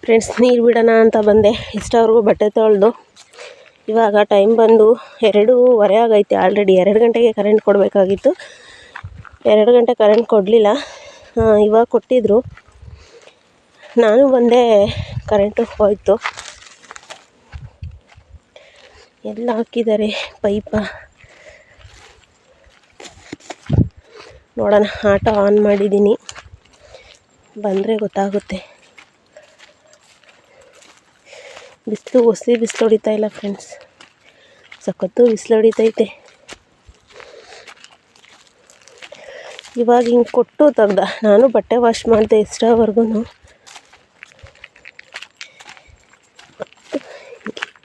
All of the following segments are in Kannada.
ಫ್ರೆಂಡ್ಸ್, ನೀರು ಬಿಡೋಣ ಅಂತ ಬಂದೆ. ಇಷ್ಟವರೆಗೂ ಬಟ್ಟೆ ತೊಳೆದು ಇವಾಗ ಟೈಮ್ ಬಂದು 2:15 ಆಗೈತೆ. ಆಲ್ರೆಡಿ 2 ಗಂಟೆಗೆ ಕರೆಂಟ್ ಕೊಡಬೇಕಾಗಿತ್ತು. 2 ಗಂಟೆ ಕರೆಂಟ್ ಕೊಡಲಿಲ್ಲ. ಇವಾಗ ಕೊಟ್ಟಿದ್ದರು. ನಾನು ಬಂದೆ, ಕರೆಂಟು ಹೋಯಿತು. ಎಲ್ಲ ಹಾಕಿದ್ದಾರೆ ಪೈಪ. ನೋಡೋಣ, ಆಟೋ ಆನ್ ಮಾಡಿದ್ದೀನಿ, ಬಂದರೆ ಗೊತ್ತಾಗುತ್ತೆ. ಬಿಸಿಲು ಹೊಡಿತಾ ಇಲ್ಲ ಫ್ರೆಂಡ್ಸ್, ಸಖತ್ತು ಬಿಸಿಲು ಹೊಡಿತೈತೆ. ಇವಾಗ ಹಿಂಗೆ ಕೊಟ್ಟು ತೆಗ್ದ. ನಾನು ಬಟ್ಟೆ ವಾಶ್ ಮಾಡಿದೆ ಇಷ್ಟವರೆಗೂ.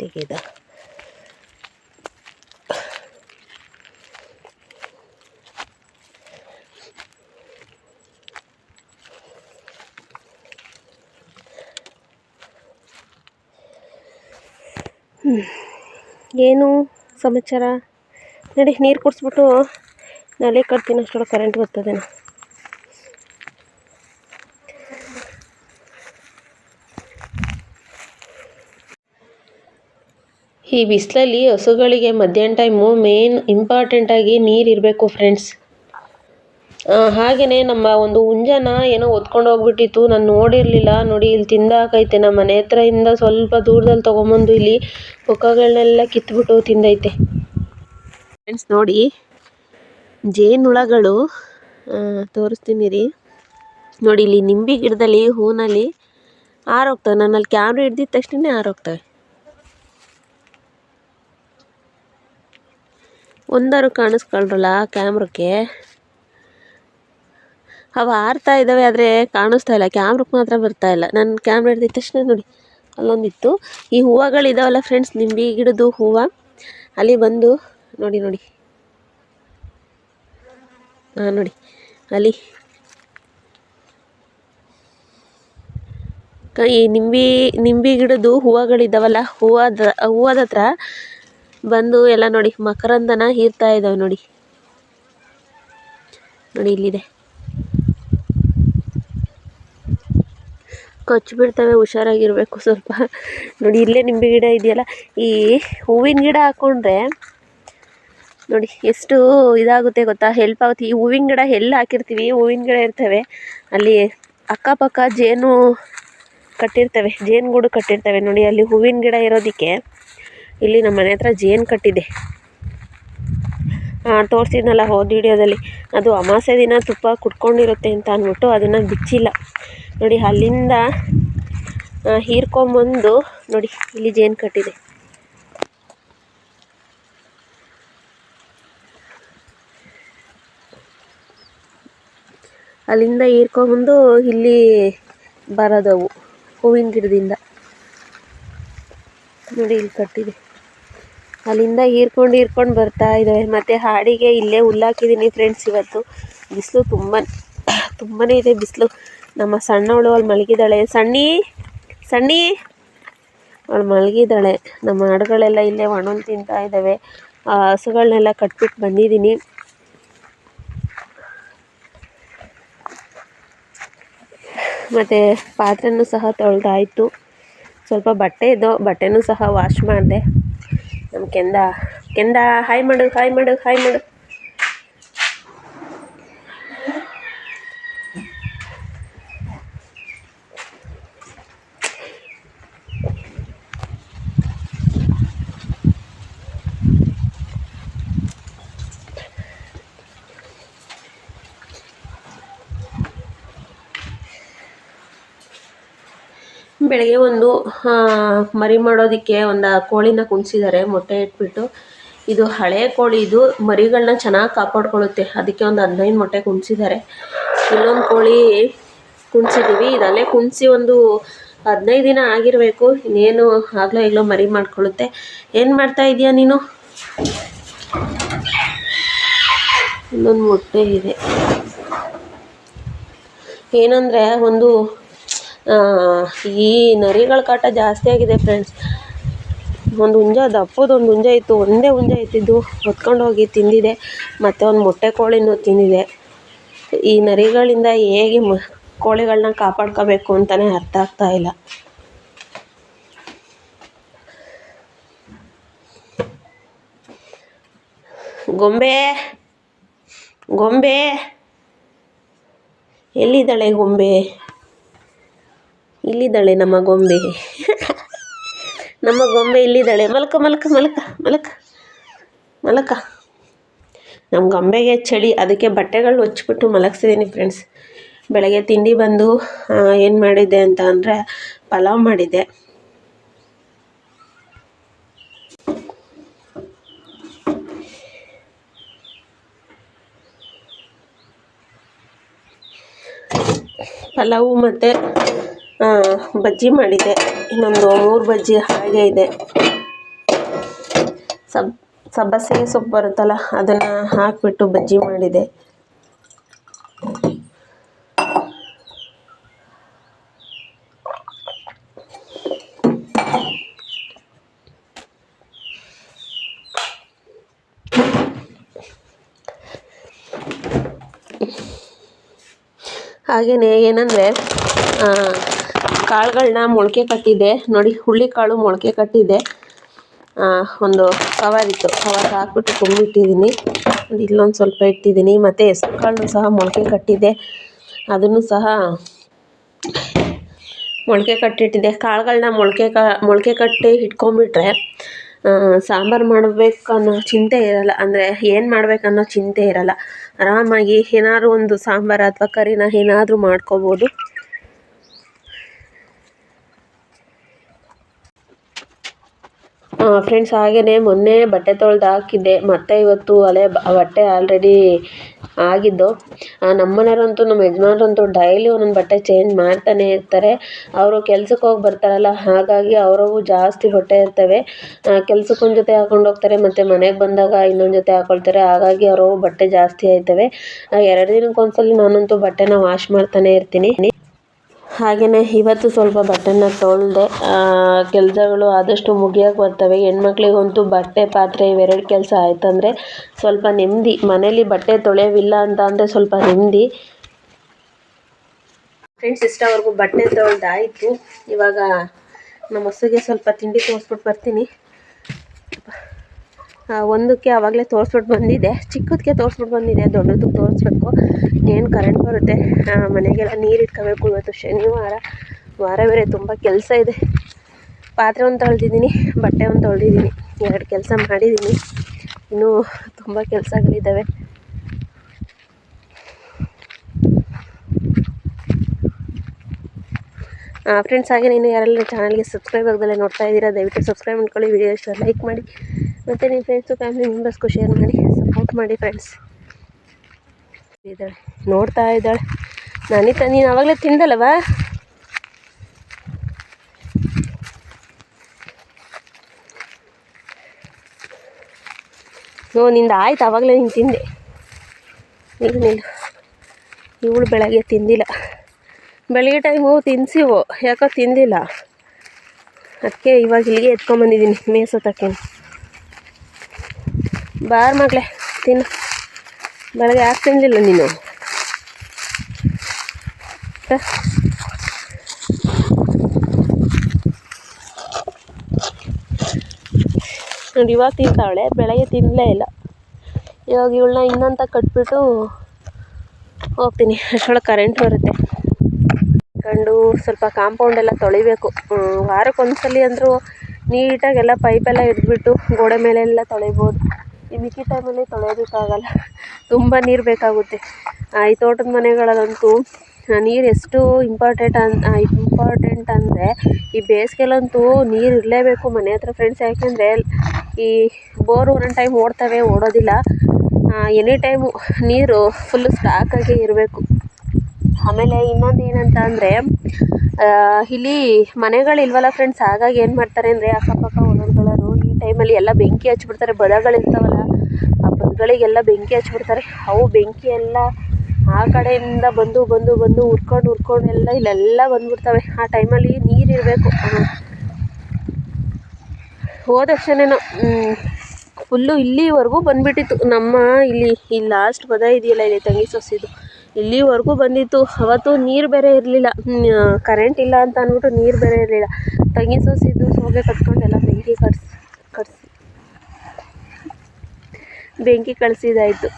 ತೆಗೆದ ಏನು ಸಮಾಚಾರ? ನಡಿ, ನೀರು ಕುಡಿಸ್ಬಿಟ್ಟು ನಾಳೆ ಕಟ್ತೀನಿ. ಅಷ್ಟೊಳಗೆ ಕರೆಂಟ್ ಬರ್ತದೇನೋ. ಈ ಬಿಸಿಲಲ್ಲಿ ಹಸುಗಳಿಗೆ ಮಧ್ಯಾಹ್ನ ಟೈಮು ಮೇನ್ ಇಂಪಾರ್ಟೆಂಟಾಗಿ ನೀರು ಇರಬೇಕು ಫ್ರೆಂಡ್ಸ್. ಹಾಗೆಯೇ ನಮ್ಮ ಒಂದು ಹುಂಜನ ಏನೋ ಹೊತ್ಕೊಂಡು ಹೋಗ್ಬಿಟ್ಟಿತ್ತು, ನಾನು ನೋಡಿರಲಿಲ್ಲ. ನೋಡಿ, ಇಲ್ಲಿ ತಿಂದಾಕೈತೆ. ನಮ್ಮ ಮನೆ ಹತ್ರದಿಂದ ಸ್ವಲ್ಪ ದೂರದಲ್ಲಿ ತೊಗೊಂಬಂದು ಇಲ್ಲಿ ಪುಕ್ಕಗಳನ್ನೆಲ್ಲ ಕಿತ್ಬಿಟ್ಟು ತಿಂದೈತೆ ಫ್ರೆಂಡ್ಸ್. ನೋಡಿ, ಜೇನುಹುಳಗಳು ತೋರಿಸ್ತೀನಿ ರೀ. ನೋಡಿ, ಇಲ್ಲಿ ನಿಂಬೆ ಗಿಡದಲ್ಲಿ ಹೂನಲ್ಲಿ ಆರೋಗ್ತವೆ. ನನ್ನಲ್ಲಿ ಕ್ಯಾಮ್ರಾ ಹಿಡ್ದಿದ ತಕ್ಷಣ ಆರೋಗ್ತವೆ. ಒಂದಾರು ಕಾಣಿಸ್ಕೊಳ್ರಲ್ಲ ಕ್ಯಾಮ್ರಕ್ಕೆ. ಅವು ಆರ್ತಾ ಇದ್ದಾವೆ, ಆದರೆ ಕಾಣಿಸ್ತಾ ಇಲ್ಲ. ಕ್ಯಾಮ್ರಕ್ಕೆ ಮಾತ್ರ ಬರ್ತಾ ಇಲ್ಲ. ನನ್ನ ಕ್ಯಾಮ್ರಾ ಹಿಡ್ದಿದ ತಕ್ಷಣ ನೋಡಿ ಅಲ್ಲೊಂದಿತ್ತು. ಈ ಹೂವುಗಳಿದಾವಲ್ಲ ಫ್ರೆಂಡ್ಸ್, ನಿಂಬೆ ಗಿಡದ್ದು ಹೂವು, ಅಲ್ಲಿ ಬಂದು ನೋಡಿ ನೋಡಿ ನೋಡಿ ಅಲ್ಲಿ ಈ ನಿಂಬೆ ಗಿಡದ್ದು ಹೂವುಗಳಿದ್ದಾವಲ್ಲ, ಹೂವದ ಹತ್ರ ಬಂದು ಎಲ್ಲ ನೋಡಿ ಮಕರಂದನ ಹೀರ್ತಾ ಇದ್ದಾವೆ. ನೋಡಿ ನೋಡಿ, ಇಲ್ಲಿದೆ. ಕಚ್ಚಿಬಿಡ್ತವೆ, ಹುಷಾರಾಗಿರಬೇಕು ಸ್ವಲ್ಪ. ನೋಡಿ, ಇಲ್ಲೇ ನಿಂಬೆ ಗಿಡ ಇದೆಯಲ್ಲ, ಈ ಹೂವಿನ ಗಿಡ ಹಾಕ್ಕೊಂಡ್ರೆ ನೋಡಿ ಎಷ್ಟು ಇದಾಗುತ್ತೆ ಗೊತ್ತಾ, ಹೆಲ್ಪ್ ಆಗುತ್ತೆ. ಈ ಹೂವಿನ ಗಿಡ ಎಲ್ಲಿ ಹಾಕಿರ್ತೀವಿ, ಹೂವಿನ ಗಿಡ ಇರ್ತವೆ, ಅಲ್ಲಿ ಅಕ್ಕಪಕ್ಕ ಜೇನು ಗೂಡು ಕಟ್ಟಿರ್ತವೆ. ನೋಡಿ, ಅಲ್ಲಿ ಹೂವಿನ ಗಿಡ ಇರೋದಕ್ಕೆ ಇಲ್ಲಿ ನಮ್ಮ ಮನೆ ಹತ್ರ ಜೇನು ಕಟ್ಟಿದೆ. ತೋರಿಸಿದ್ನಲ್ಲ ಹೋದ ವಿಡಿಯೋದಲ್ಲಿ, ಅದು ಅಮಾವಾಸ್ಯೆ ದಿನ ತುಪ್ಪ ಕುಟ್ಕೊಂಡಿರುತ್ತೆ ಅಂತ ಅಂದ್ಬಿಟ್ಟು ಅದನ್ನು ಬಿಚ್ಚಿಲ್ಲ. ನೋಡಿ, ಅಲ್ಲಿಂದ ಹೀರ್ಕೊಂಬಂದು ನೋಡಿ ಇಲ್ಲಿ ಜೇನು ಕಟ್ಟಿದೆ. ಅಲ್ಲಿಂದ ಹೀರ್ಕೊಂಬಂದು ಇಲ್ಲಿ ಬರೋದವು ಹೂವಿನ ಗಿಡದಿಂದ. ನೋಡಿ, ಇಲ್ಲಿ ಕಟ್ಟಿದೆ. ಅಲ್ಲಿಂದ ಹೀರ್ಕೊಂಡು ಬರ್ತಾ ಇದ್ದಾವೆ. ಮತ್ತು ಹಾಡಿಗೆ ಇಲ್ಲೇ ಹುಲ್ಲಾಕಿದ್ದೀನಿ ಫ್ರೆಂಡ್ಸ್. ಇವತ್ತು ಬಿಸಿಲು ತುಂಬಾ ಇದೆ ಬಿಸಿಲು. ನಮ್ಮ ಸಣ್ಣವಳು ಅಲ್ಲಿ ಮಲಗಿದ್ದಾಳೆ. ಸಣ್ಣಿ ಅವಳು ಮಲಗಿದ್ದಾಳೆ. ನಮ್ಮ ಹಾಡುಗಳೆಲ್ಲ ಇಲ್ಲೇ ಒಣೊಂದು ತಿಂತಾ ಇದ್ದಾವೆ. ಹಸುಗಳನ್ನೆಲ್ಲ ಕಟ್ಬಿಟ್ಟು ಬಂದಿದ್ದೀನಿ. ಮತ್ತು ಪಾತ್ರೆನೂ ಸಹ ತೊಳೆದಾಯಿತು. ಸ್ವಲ್ಪ ಬಟ್ಟೆ ಇದ್ದೋ, ಬಟ್ಟೆನೂ ಸಹ ವಾಶ್ ಮಾಡಿದೆ. ನಮ್ಮ ಕೆಂದ ಹಾಯ್ ಮಾಡು. ಬೆಳಗ್ಗೆ ಒಂದು ಮರಿ ಮಾಡೋದಕ್ಕೆ ಒಂದು ಕೋಳಿನ ಕುಣಿಸಿದ್ದಾರೆ, ಮೊಟ್ಟೆ ಇಟ್ಬಿಟ್ಟು. ಇದು ಹಳೆ ಕೋಳಿ, ಇದು ಮರಿಗಳನ್ನ ಚೆನ್ನಾಗಿ ಕಾಪಾಡ್ಕೊಳ್ಳುತ್ತೆ. ಅದಕ್ಕೆ ಒಂದು 15 ಮೊಟ್ಟೆ ಕುಣಿಸಿದ್ದಾರೆ. ಇಲ್ಲೊಂದು ಕೋಳಿ ಕುಣಿಸಿದ್ದೀವಿ. ಇದಲ್ಲೇ ಕುಣಿಸಿ ಒಂದು 15 ದಿನ ಆಗಿರಬೇಕು. ಇನ್ನೇನು ಈಗಲೋ ಮರಿ ಮಾಡ್ಕೊಳ್ಳುತ್ತೆ. ಏನು ಮಾಡ್ತಾ ಇದೀಯ ನೀನು? ಇನ್ನೊಂದು ಮೊಟ್ಟೆ ಇದೆ. ಏನಂದರೆ ಈ ನರಿಗಳ ಕಾಟ ಜಾಸ್ತಿ ಆಗಿದೆ ಫ್ರೆಂಡ್ಸ್. ಒಂದು ಹುಂಜ, ದಪ್ಪದೊಂದು ಹುಂಜ ಇತ್ತು, ಒಂದೇ ಹುಂಜ ಇತ್ತಿದ್ದು ಹೊತ್ಕೊಂಡೋಗಿ ತಿಂದಿದೆ. ಮತ್ತು ಒಂದು ಮೊಟ್ಟೆ ಕೋಳಿನೂ ತಿಂದಿದೆ. ಈ ನರಿಗಳಿಂದ ಹೇಗೆ ಕೋಳಿಗಳನ್ನ ಕಾಪಾಡ್ಕೋಬೇಕು ಅಂತಲೇ ಅರ್ಥ ಆಗ್ತಾ ಇಲ್ಲ. ಗೊಂಬೆ ಗೊಂಬೆ ಎಲ್ಲಿದ್ದಾಳೆ ಗೊಂಬೆ? ಇಲ್ಲಿದ್ದಾಳೆ ನಮ್ಮ ಗೊಂಬೆ. ನಮ್ಮ ಗೊಂಬೆ ಇಲ್ಲಿದ್ದಾಳೆ. ಮಲ್ಕ ಮಲ್ಕ ಮಲ್ಕ ಮಲ್ಕ ಮಲ್ಕ. ನಮ್ಮ ಗೊಂಬೆಗೆ ಚಳಿ, ಅದಕ್ಕೆ ಬಟ್ಟೆಗಳು ಹೊಚ್ಬಿಟ್ಟು ಮಲಗಿಸಿದ್ದೀನಿ ಫ್ರೆಂಡ್ಸ್. ಬೆಳಗ್ಗೆ ತಿಂಡಿ ಬಂದು ಏನು ಮಾಡಿದ್ದೆ ಅಂತ ಅಂದರೆ ಪಲಾವ್ ಮಾಡಿದ್ದೆ. ಪಲಾವು ಮತ್ತು ಬಜ್ಜಿ ಮಾಡಿದ್ದೆ. ಇನ್ನೊಂದು 3 ಬಜ್ಜಿ ಹಾಗೆ ಇದೆ. ಸಬ್ಬಸಿಗೆ ಸೊಪ್ಪು ಬರುತ್ತಲ್ಲ, ಅದನ್ನು ಹಾಕಿಬಿಟ್ಟು ಬಜ್ಜಿ ಮಾಡಿದೆ. ಹಾಗೆಯೇ ಏನಂದರೆ ಕಾಳುಗಳನ್ನ ಮೊಳಕೆ ಕಟ್ಟಿದ್ದೆ ನೋಡಿ. ಹುಳ್ಳಿಕಾಳು ಮೊಳಕೆ ಕಟ್ಟಿದ್ದೆ. ಒಂದು ಕವರಿತ್ತು, ಕವರ್ ಹಾಕ್ಬಿಟ್ಟು ತುಂಬಿಟ್ಟಿದ್ದೀನಿ. ಇಲ್ಲೊಂದು ಸ್ವಲ್ಪ ಇಟ್ಟಿದ್ದೀನಿ. ಮತ್ತು ಹೆಸ್ರು ಕಾಳು ಸಹ ಮೊಳಕೆ ಕಟ್ಟಿದ್ದೆ, ಅದನ್ನು ಸಹ ಮೊಳಕೆ ಕಟ್ಟಿಟ್ಟಿದ್ದೆ. ಕಾಳುಗಳನ್ನ ಮೊಳಕೆ ಕಟ್ಟಿ ಇಟ್ಕೊಂಡ್ಬಿಟ್ರೆ ಸಾಂಬಾರು ಮಾಡಬೇಕನ್ನೋ ಚಿಂತೆ ಇರಲ್ಲ. ಅಂದರೆ ಏನು ಮಾಡಬೇಕನ್ನೋ ಚಿಂತೆ ಇರಲ್ಲ. ಆರಾಮಾಗಿ ಏನಾದ್ರು ಒಂದು ಸಾಂಬಾರು ಅಥವಾ ಕರಿನ ಏನಾದರೂ ಮಾಡ್ಕೋಬೋದು. ಫ್ರೆಂಡ್ಸ್, ಹಾಗೆಯೇ ಮೊನ್ನೆ ಬಟ್ಟೆ ತೊಳೆದು ಹಾಕಿದ್ದೆ. ಮತ್ತು ಇವತ್ತು ಬಟ್ಟೆ ಆಲ್ರೆಡಿ ಆಗಿದ್ದು. ನಮ್ಮ ಮನೆಯವರಂತೂ, ನಮ್ಮ ಯಜಮಾನ್ರಂತೂ ಡೈಲಿ ಒಂದೊಂದು ಬಟ್ಟೆ ಚೇಂಜ್ ಮಾಡ್ತಾನೆ ಇರ್ತಾರೆ. ಅವರು ಕೆಲ್ಸಕ್ಕೆ ಹೋಗಿ ಬರ್ತಾರಲ್ಲ, ಹಾಗಾಗಿ ಅವರವು ಜಾಸ್ತಿ ಬಟ್ಟೆ ಇರ್ತವೆ. ಕೆಲ್ಸಕ್ಕೆ ಒಂದು ಜೊತೆ ಹಾಕೊಂಡು ಹೋಗ್ತಾರೆ, ಮತ್ತು ಮನೆಗೆ ಬಂದಾಗ ಇನ್ನೊಂದು ಜೊತೆ ಹಾಕೊಳ್ತಾರೆ. ಹಾಗಾಗಿ ಅವರವು ಬಟ್ಟೆ ಜಾಸ್ತಿ ಆಯ್ತವೆ. 2 ದಿನಕ್ಕೊಂದ್ಸಲಿ ನಾನಂತೂ ಬಟ್ಟೆನ ವಾಶ್ ಮಾಡ್ತಾನೆ ಇರ್ತೀನಿ. ಹಾಗೆಯೇ ಇವತ್ತು ಸ್ವಲ್ಪ ಬಟ್ಟೆನ ತೊಳೆದೆ. ಕೆಲಸಗಳು ಆದಷ್ಟು ಮುಗಿಯೋಕೆ ಬರ್ತವೆ. ಹೆಣ್ಮಕ್ಳಿಗಂತೂ ಬಟ್ಟೆ ಪಾತ್ರೆ ಇವೆರಡು ಕೆಲಸ ಆಯ್ತಂದರೆ ಸ್ವಲ್ಪ ನೆಮ್ಮದಿ. ಮನೇಲಿ ಬಟ್ಟೆ ತೊಳೆಯೋವಿಲ್ಲ ಅಂತ ಅಂದರೆ ಸ್ವಲ್ಪ ನೆಮ್ಮದಿ. ಫ್ರೆಂಡ್ಸ್, ಇಷ್ಟವರೆಗೂ ಬಟ್ಟೆ ತೊಳೆದಾಯಿತು. ಇವಾಗ ನಮ್ಮ ಹಸುಗೆ ಸ್ವಲ್ಪ ತಿಂಡಿ ತೋರಿಸ್ಬಿಟ್ಟು ಬರ್ತೀನಿ. ಒಂದಕ್ಕೆ ಆವಾಗಲೇ ತೋರಿಸ್ಬಿಟ್ಟು ಬಂದಿದ್ದೆ, ಚಿಕ್ಕದಕ್ಕೆ ತೋರಿಸ್ಬಿಟ್ಟು ಬಂದಿದ್ದೆ. ದೊಡ್ಡದಕ್ಕೆ ತೋರಿಸ್ಬೇಕು. ಏನು ಕರೆಂಟ್ ಬರುತ್ತೆ. ಮನೆಗೆಲ್ಲ ನೀರು ಇಟ್ಕೋಬೇಕು. ಇವತ್ತು ಶನಿವಾರ, ವಾರ ಬೇರೆ ತುಂಬ ಕೆಲಸ ಇದೆ. ಪಾತ್ರೆ ಒಂದು ತೊಳೆದಿದ್ದೀನಿ, ಬಟ್ಟೆ ಒಂದು ತೊಳೆದಿದ್ದೀನಿ. 2 ಕೆಲಸ ಮಾಡಿದ್ದೀನಿ. ಇನ್ನೂ ತುಂಬ ಕೆಲಸಗಳಿದ್ದಾವೆ. ಫ್ರೆಂಡ್ಸ್, ಹಾಗೆ ನೀನು ಯಾರೆಲ್ಲ ಚಾನಲ್ಗೆ ಸಬ್ಸ್ಕ್ರೈಬ್ ಆಗದಲ್ಲೇ ನೋಡ್ತಾ ಇದ್ದೀರಾ, ದಯವಿಟ್ಟು ಸಬ್ಸ್ಕ್ರೈಬ್ ಮಾಡ್ಕೊಳ್ಳಿ. ವಿಡಿಯೋ ಇಷ್ಟ ಲೈಕ್ ಮಾಡಿ, ಮತ್ತು ನಿಮ್ಮ ಫ್ರೆಂಡ್ಸು ಫ್ಯಾಮಿಲಿ ಮೆಂಬರ್ಸ್ಗೂ ಶೇರ್ ಮಾಡಿ, ಸಪೋರ್ಟ್ ಮಾಡಿ ಫ್ರೆಂಡ್ಸ್. ಇದ್ದಾಳೆ, ನೋಡ್ತಾ ಇದ್ದಾಳೆ. ನೀನು ಆವಾಗಲೇ ತಿಂದಲ್ಲವಾ? ನಿಂದು ಆಯ್ತು, ಆವಾಗಲೇ ನೀನು ತಿಂದೆ. ನೀನು ಇವಳು ಬೆಳಗ್ಗೆ ತಿಂದಿಲ್ಲ. ಬೆಳಗ್ಗೆ ಟೈಮು ತಿನ್ಸಿವು, ಯಾಕೋ ತಿಂದಿಲ್ಲ. ಅದಕ್ಕೆ ಇವಾಗ ಇಲ್ಲಿಗೆ ಎತ್ಕೊಂಬಂದಿದ್ದೀನಿ ಮೇಸೋತಕ್ಕೆ. ಬಾರ್ ಮಗಳೇ ತಿನ್ನು. ಬೆಳಗ್ಗೆ ಯಾಕೆ ತಿಂದಿಲ್ಲ ನೀನು? ನೋಡಿ, ಇವಾಗ ತಿಂತಾವಳೆ, ಬೆಳಗ್ಗೆ ತಿನ್ನಲೇ ಇಲ್ಲ. ಇವಾಗ ಇವಳನ್ನ ಇನ್ನಂತ ಕಟ್ಬಿಟ್ಟು ಹೋಗ್ತೀನಿ. ಅಷ್ಟರೊಳಗೆ ಕರೆಂಟ್ ಬರುತ್ತೆ. ಕಂಡು ಸ್ವಲ್ಪ ಕಾಂಪೌಂಡೆಲ್ಲ ತೊಳಿಬೇಕು. ವಾರಕ್ಕೊಂದ್ಸಲಿ ಅಂದರೂ ನೀಟಾಗೆಲ್ಲ ಪೈಪೆಲ್ಲ ಹಿಡಿದ್ಬಿಟ್ಟು ಗೋಡೆ ಮೇಲೆಲ್ಲ ತೊಳಿಬೋದು. ಈ ಮಿಕ್ಕಿ ಟೈಮಲ್ಲಿ ತೊಳೆಯೋದಕ್ಕಾಗಲ್ಲ, ತುಂಬ ನೀರು ಬೇಕಾಗುತ್ತೆ. ಈ ತೋಟದ ಮನೆಗಳಲ್ಲಂತೂ ನೀರು ಎಷ್ಟು ಇಂಪಾರ್ಟೆಂಟ್ ಅಂದರೆ ಈ ಬೇಸಿಗೆಲಂತೂ ನೀರು ಇರಲೇಬೇಕು ಮನೆ ಹತ್ರ ಫ್ರೆಂಡ್ಸ್. ಯಾಕೆಂದರೆ ಈ ಬೋರು ಒಂದೊಂದು ಟೈಮ್ ಓಡೋದಿಲ್ಲ. ಎನಿ ಟೈಮು ನೀರು ಫುಲ್ಲು ಸ್ಟಾಕಾಗಿ ಇರಬೇಕು. ಆಮೇಲೆ ಇನ್ನೊಂದು ಏನಂತ ಅಂದರೆ ಇಲ್ಲಿ ಮನೆಗಳಿಲ್ವಲ್ಲ ಫ್ರೆಂಡ್ಸ್. ಹಾಗಾಗಿ ಏನು ಮಾಡ್ತಾರೆ ಅಂದರೆ ಅಕ್ಕಪಕ್ಕ ಓನರ್ಗಳವರು ಈ ಟೈಮಲ್ಲಿ ಎಲ್ಲ ಬೆಂಕಿ ಹಚ್ಬಿಡ್ತಾರೆ. ಬದಗಳಿರ್ತಾವಲ್ಲ, ಆ ಬದಗಳಿಗೆಲ್ಲ ಬೆಂಕಿ ಹಚ್ಬಿಡ್ತಾರೆ. ಅವು ಬೆಂಕಿ ಎಲ್ಲ ಆ ಕಡೆಯಿಂದ ಬಂದು ಉರ್ಕೊಂಡು ಎಲ್ಲ ಇಲ್ಲೆಲ್ಲ ಬಂದ್ಬಿಡ್ತವೆ. ಆ ಟೈಮಲ್ಲಿ ನೀರು ಇರಬೇಕು. ಹೋದ ವರ್ಷನೇನೋ ಫುಲ್ಲು ಇಲ್ಲಿವರೆಗೂ ಬಂದುಬಿಟ್ಟಿತ್ತು. ನಮ್ಮ ಇಲ್ಲಿ ಲಾಸ್ಟ್ ಪದ ಇದೆಯಲ್ಲ, ಇಲ್ಲಿ ತಂಗಿ ಸೊಸಿದು, ಇಲ್ಲಿವರೆಗೂ ಬಂದಿತ್ತು. ಅವತ್ತು ನೀರು ಬೇರೆ ಇರಲಿಲ್ಲ, ಕರೆಂಟ್ ಇಲ್ಲ ಅಂತ ಅಂದ್ಬಿಟ್ಟು ನೀರು ಬೇರೆ ಇರಲಿಲ್ಲ. ತಂಗಿ ಸೊಸಿದು ಸೋಗೆ ಕಟ್ಕೊಂಡೆಲ್ಲ ಬೆಂಕಿ ಕಟ್ಸಿ ಬೆಂಕಿ ಕಳಿಸಿದಾಯಿತು.